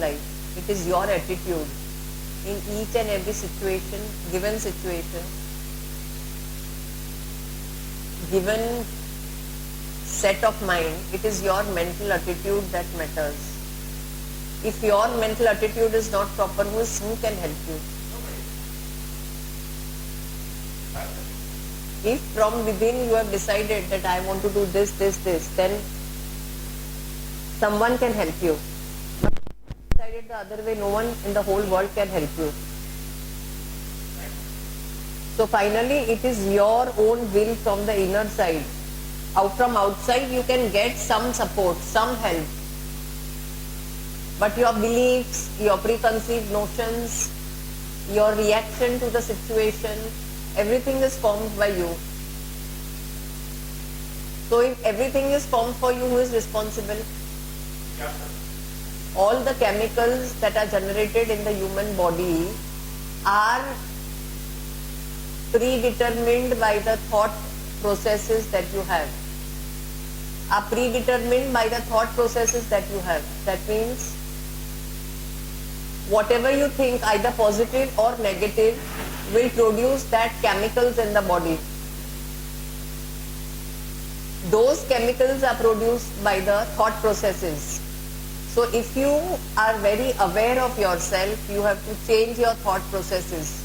life. It is your attitude in each and every situation, given given set of mind. It is your mental attitude that matters. If your mental attitude is not proper, who can help you? If from within you have decided that I want to do this, then someone can help you. But if you have decided the other way, no one in the whole world can help you. So finally, it is your own will from the inner side. From outside, you can get some support, some help. But your beliefs, your preconceived notions, your reaction to the situation, everything is formed by you. So if everything is formed for you, who is responsible? All the chemicals that are generated in the human body are predetermined by the thought processes that you have. That means whatever you think, either positive or negative, will produce that chemicals in the body. Those chemicals are produced by the thought processes. So if you are very aware of yourself, you have to change your thought processes.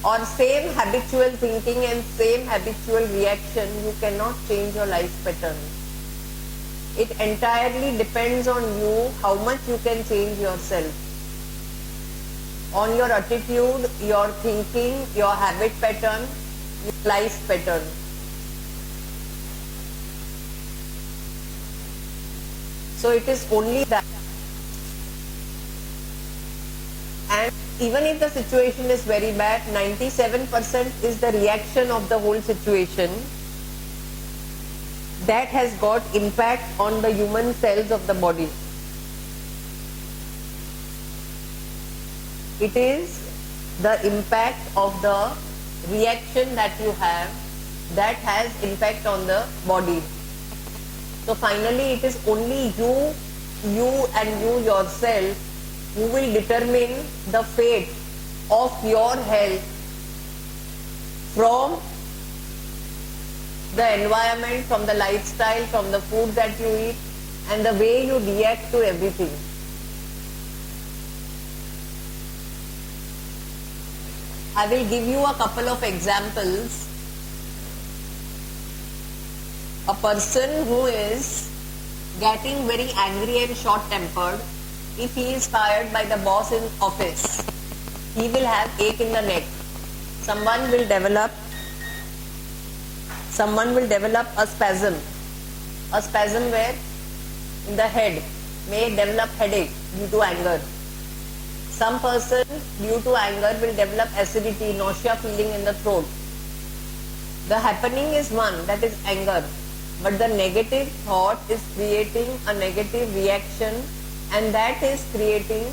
Or same habitual thinking and same habitual reaction, you cannot change your life pattern. It entirely depends on you how much you can change yourself. On your attitude, your thinking, your habit pattern, your life pattern. So it is only that. And even if the situation is very bad, 97% is the reaction of the whole situation that has got impact on the human cells of the body. It is the impact of the reaction that you have that has impact on the body. So finally, it is only you yourself who will determine the fate of your health from the environment, from the lifestyle, from the food that you eat, and the way you react to everything. I will give you a couple of examples. A person who is getting very angry and short-tempered, if he is fired by the boss in office, he will have ache in the neck. Someone will develop a spasm. A spasm where in the head may develop headache due to anger. Some person due to anger will develop acidity, nausea feeling in the throat. The happening is one, that is anger. But the negative thought is creating a negative reaction, and that is creating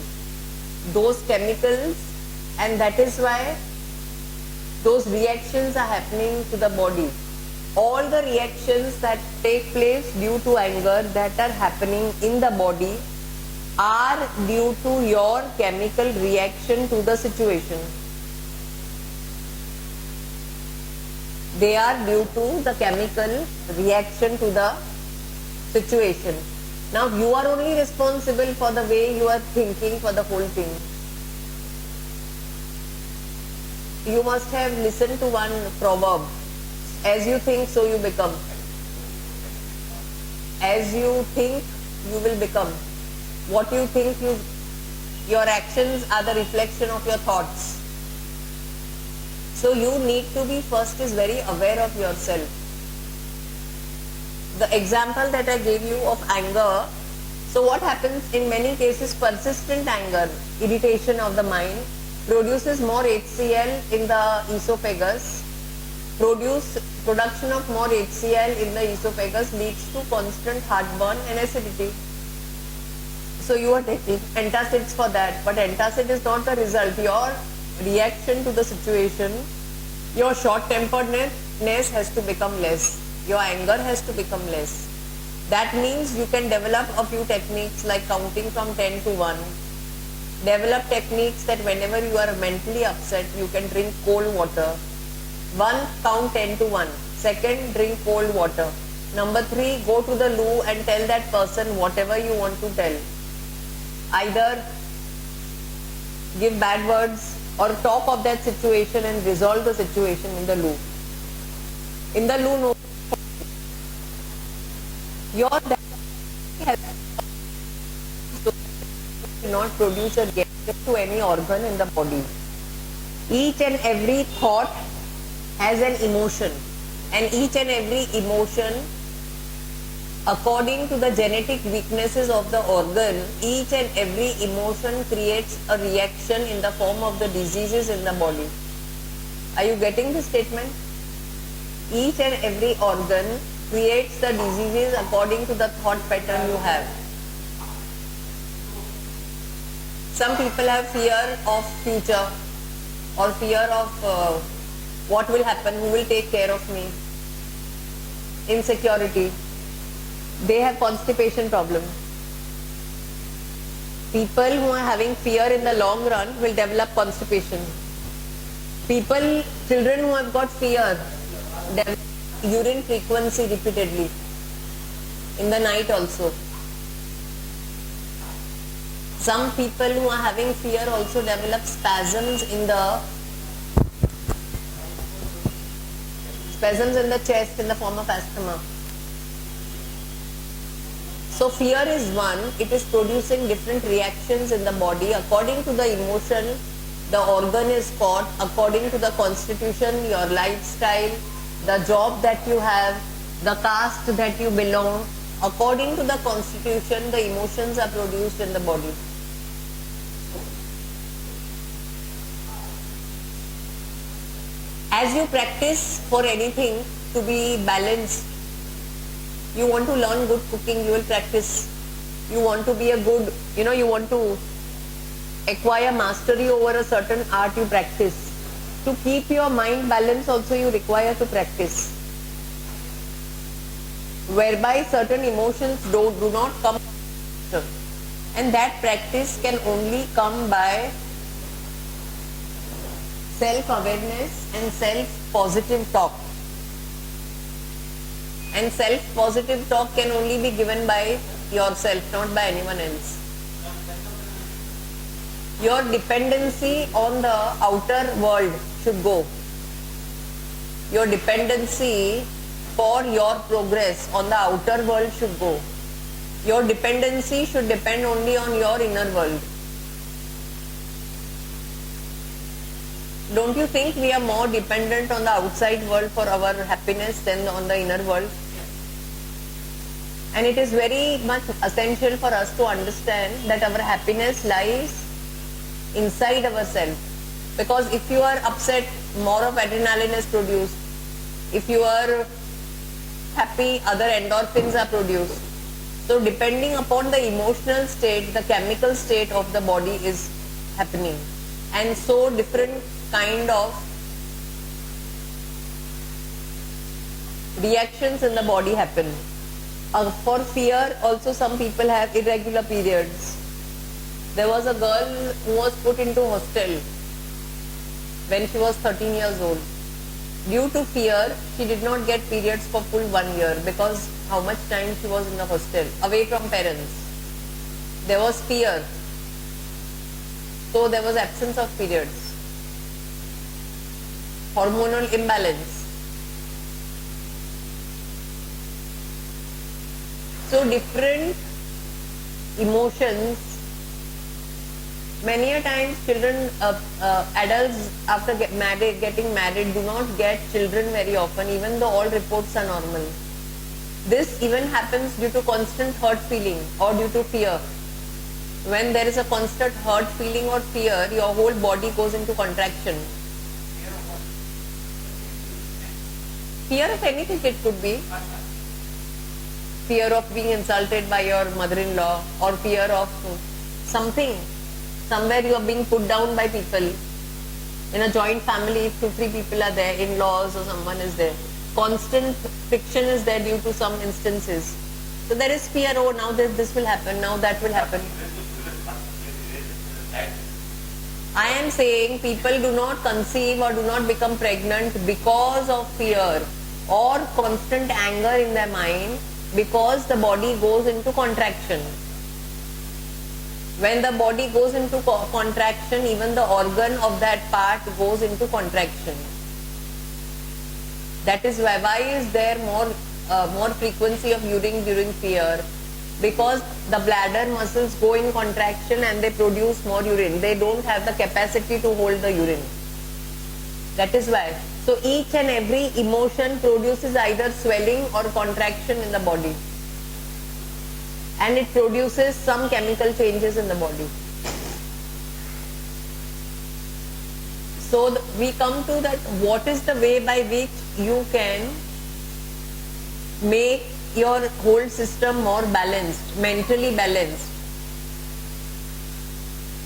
those chemicals, and that is why those reactions are happening to the body. All the reactions that take place due to anger that are happening in the body are due to your chemical reaction to the situation. They are due to the chemical reaction to the situation. Now you are only responsible for the way you are thinking for the whole thing. You must have listened to one proverb, as you think, so you become. As you think, you will become. What you think, your actions are the reflection of your thoughts. So you need to be first is very aware of yourself. The example that I gave you of anger, so what happens in many cases, persistent anger, irritation of the mind, produces more HCl in the esophagus. Production of more HCl in the esophagus leads to constant heartburn and acidity. So you are taking antacids for that, but antacid is not the result. Your reaction to the situation, your short-temperedness has to become less. Your anger has to become less. That means you can develop a few techniques like counting from 10 to 1. Develop techniques that whenever you are mentally upset, you can drink cold water. 1, count 10 to 1. Second, drink cold water. Number 3, go to the loo and tell that person whatever you want to tell. Either give bad words or talk of that situation and resolve the situation in the loo. In the loo, no. Your has not produce a reaction to any organ in the body. Each and every thought has an emotion, and each and every emotion, according to the genetic weaknesses of the organ, each and every emotion creates a reaction in the form of the diseases in the body. Are you getting this statement? Each and every organ creates the diseases according to the thought pattern you have. Some people have fear of future or fear of what will happen, who will take care of me, insecurity. They have constipation problem. People who are having fear in the long run will develop constipation. Children who have got fear, develop urine frequency repeatedly in the night also. Some people who are having fear also develop spasms in the chest in the form of asthma. So fear is one, it is producing different reactions in the body. According to the emotion, the organ is caught. According to the constitution, your lifestyle, the job that you have, the caste that you belong, according to the constitution, the emotions are produced in the body. As you practice for anything to be balanced, you want to learn good cooking, you will practice. You want to be a good, you want to acquire mastery over a certain art, you practice. To keep your mind balanced also you require to practice. Whereby certain emotions do not come. And that practice can only come by self-awareness and self-positive talk. And self-positive talk can only be given by yourself, not by anyone else. Your dependency on the outer world should go. Your dependency for your progress on the outer world should go. Your dependency should depend only on your inner world. Don't you think we are more dependent on the outside world for our happiness than on the inner world? And it is very much essential for us to understand that our happiness lies inside ourselves. Because if you are upset, more of adrenaline is produced. If you are happy, other endorphins are produced. So depending upon the emotional state, the chemical state of the body is happening. And so different kind of reactions in the body happen. For fear also some people have irregular periods. There was a girl who was put into hostel when she was 13 years old. Due to fear, she did not get periods for full 1 year because how much time she was in the hostel, away from parents. There was fear. So there was absence of periods. Hormonal imbalance. So different emotions. Many a times children, adults after getting married do not get children very often, even though all reports are normal. This even happens due to constant hurt feeling or due to fear. When there is a constant hurt feeling or fear, your whole body goes into contraction. Fear of anything it could be. Fear of being insulted by your mother-in-law or fear of something. Somewhere you are being put down by people. In a joint family, if 2-3 people are there, in-laws or someone is there. Constant friction is there due to some instances. So there is fear, oh now this will happen, now that will happen. I am saying people do not conceive or do not become pregnant because of fear or constant anger in their mind, because the body goes into contraction. When the body goes into contraction, even the organ of that part goes into contraction. That is why is there more frequency of urine during fear? Because the bladder muscles go in contraction and they produce more urine. They don't have the capacity to hold the urine. That is why. So each and every emotion produces either swelling or contraction in the body. And it produces some chemical changes in the body. So we come to that, what is the way by which you can make your whole system more balanced, mentally balanced.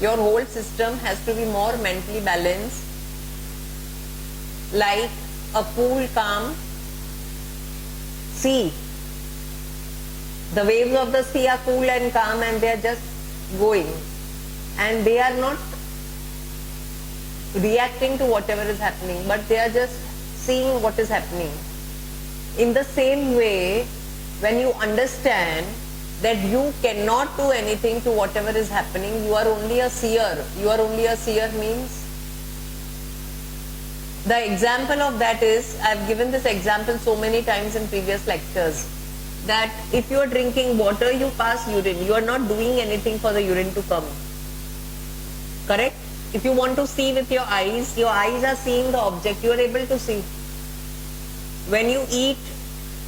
Your whole system has to be more mentally balanced, like a cool, calm sea. The waves of the sea are cool and calm and they are just going, and they are not reacting to whatever is happening, but they are just seeing what is happening. In the same way, when you understand that you cannot do anything to whatever is happening, you are only a seer. You are only a seer means, the example of that is, I have given this example so many times in previous lectures, that if you are drinking water, you pass urine. You are not doing anything for the urine to come. Correct? If you want to see with your eyes are seeing the object, you are able to see. When you eat,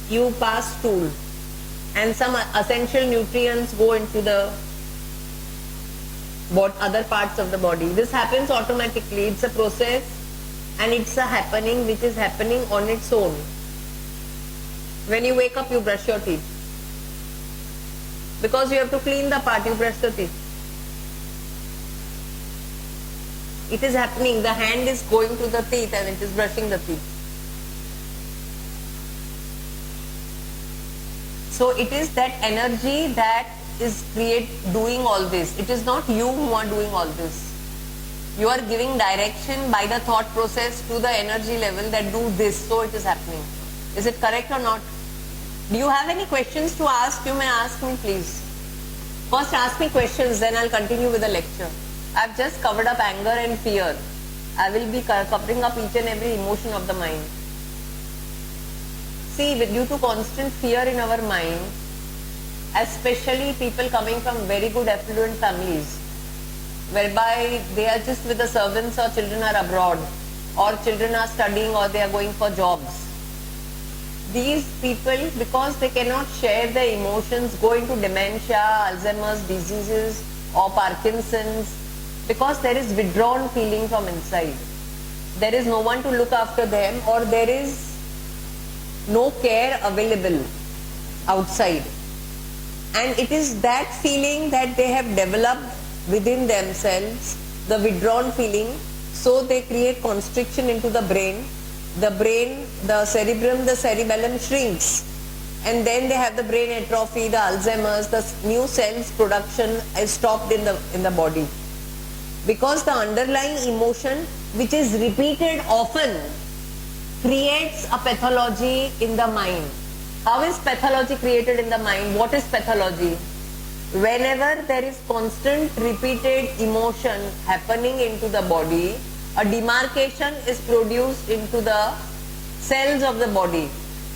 you pass stool and some essential nutrients go into the other parts of the body. This happens automatically. It's a process and it's a happening which is happening on its own. When you wake up, you brush your teeth. Because you have to clean the part, you brush the teeth. It is happening. The hand is going to the teeth and it is brushing the teeth. So it is that energy that is doing all this. It is not you who are doing all this. You are giving direction by the thought process to the energy level that do this, so it is happening. Is it correct or not? Do you have any questions to ask? You may ask me, please. First ask me questions, then I'll continue with the lecture. I've just covered up anger and fear. I will be covering up each and every emotion of the mind. See, due to constant fear in our mind, especially people coming from very good affluent families, whereby they are just with the servants or children are abroad, or children are studying or they are going for jobs. These people, because they cannot share their emotions, go into dementia, Alzheimer's diseases or Parkinson's, because there is withdrawn feeling from inside. There is no one to look after them, or there is no care available outside. And it is that feeling that they have developed within themselves, the withdrawn feeling, so they create constriction into the brain. The brain, the cerebrum, the cerebellum shrinks, and then they have the brain atrophy, the Alzheimer's, the new cells production is stopped in the body. Because the underlying emotion, which is repeated often, creates a pathology in the mind. How is pathology created in the mind? What is pathology? Whenever there is constant repeated emotion happening into the body, a demarcation is produced into the cells of the body,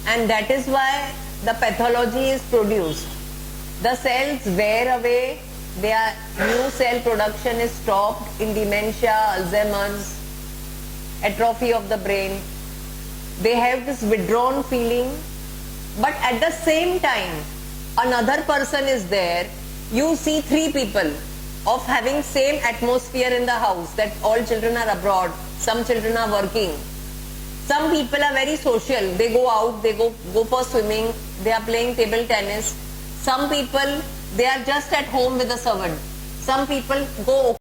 and that is why the pathology is produced. The cells wear away, their new cell production is stopped in dementia, Alzheimer's, atrophy of the brain. They have this withdrawn feeling, but at the same time, another person is there. You see three people of having same atmosphere in the house, that all children are abroad, some children are working. Some people are very social, they go out, they go for swimming, they are playing table tennis. Some people, they are just at home with the servant. Some people go